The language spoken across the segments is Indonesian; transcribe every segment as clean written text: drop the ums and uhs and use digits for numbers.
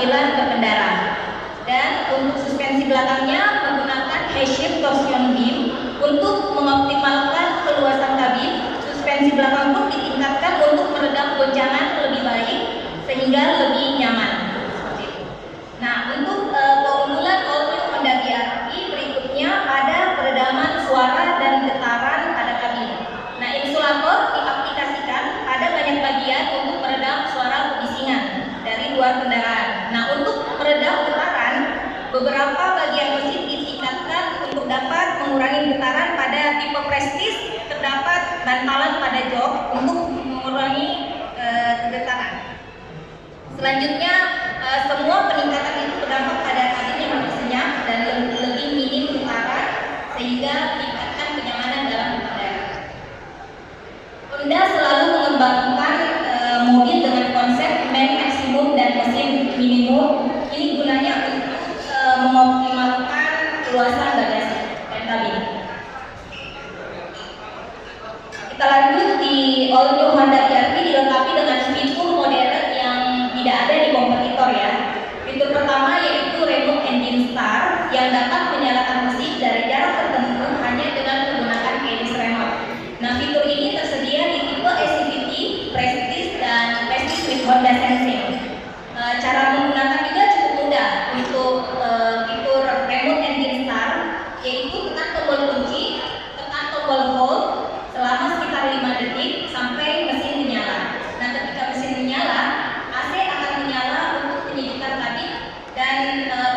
keterampilan berkendara. Dan untuk suspensi belakangnya menggunakan high-shift torsion beam untuk mengoptimalkan keluasan kabin. Suspensi belakang pun ditingkatkan untuk meredam goncangan lebih baik sehingga lebih nyaman. Seperti itu. Nah, untuk keunggulan all new Honda BRV berikutnya ada peredaman suara dan getaran pada kabin. Nah, insulator diaplikasikan pada banyak bagian untuk meredam suara kebisingan dari luar kendaraan. Nah, untuk meredam getaran, beberapa bagian mesin ditingkatkan untuk dapat mengurangi getaran. Pada tipe Prestige terdapat bantalan pada jok untuk mengurangi getaran. Selanjutnya, semua peningkatan itu berdampak pada kabin yang lebih senyap dan lebih minim getaran sehingga meningkatkan kenyamanan dalam berkendara. Honda selalu mengembangkan mobil dengan konsep main maksimum dan mesin minimum. Ini gunanya untuk mengoptimalkan keluasan bagasi dan kabin. Kita lanjut di all new Honda BRV dilengkapi dengan fitur modern yang tidak ada di kompetitor ya. Fitur pertama yaitu remote engine start yang dapat menyalakan mesin dari jarak tertentu hanya dengan menggunakan keyless remote. Nah, fitur ini tersedia di tipe SCVT, Prestige, dan Prestige with Honda Sensing. Cara menggunakan juga cukup mudah untuk fitur remote engine start, yaitu tekan tombol kunci, tekan tombol hold selama sekitar 5 detik sampai mesin menyala. Nah, ketika mesin menyala, AC akan menyala untuk penyedikan kabin dan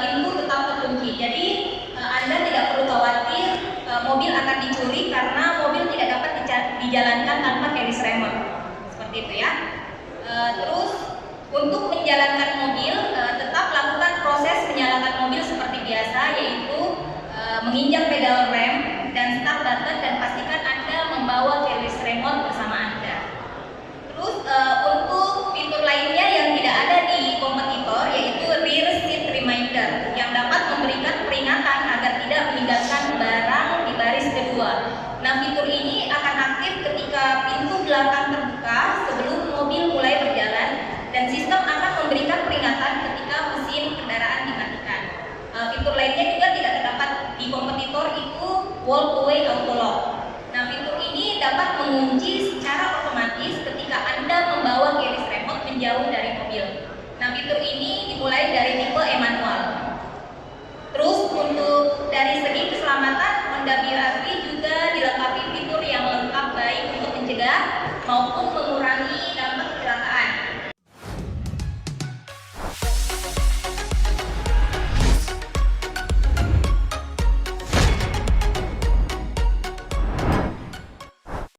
pintu tetap terkunci. Jadi Anda tidak perlu khawatir mobil akan dicuri karena mobil tidak dapat dijalankan tanpa keyless remote. Seperti itu ya. Terus untuk menjalankan mobil, tetap lakukan proses menyalakan mobil seperti biasa, yaitu menginjak pedal rem dan start button dan pastikan Anda membawa keyless remote bersama Anda. Terus untuk fitur lainnya yang tidak ada di kompetitor yaitu rear seat reminder yang dapat memberikan peringatan agar tidak meninggalkan barang di baris kedua. Nah, fitur ini akan aktif ketika pintu belakang terbuka sebelum mobil mulai berjalan dan sistem akan memberikan peringatan ketika mesin kendaraan dimatikan. Fitur lainnya juga tidak terdapat di kompetitor itu walk away auto lock. Nah, fitur ini dapat mengunci secara otomatis ketika Anda membawa keyless remote menjauh dari mobil. Nah, fitur ini dimulai dari tipe e-manual. Terus untuk dari segi keselamatan, Honda BRV juga dilengkapi fitur yang lengkap baik untuk mencegah maupun mengurangi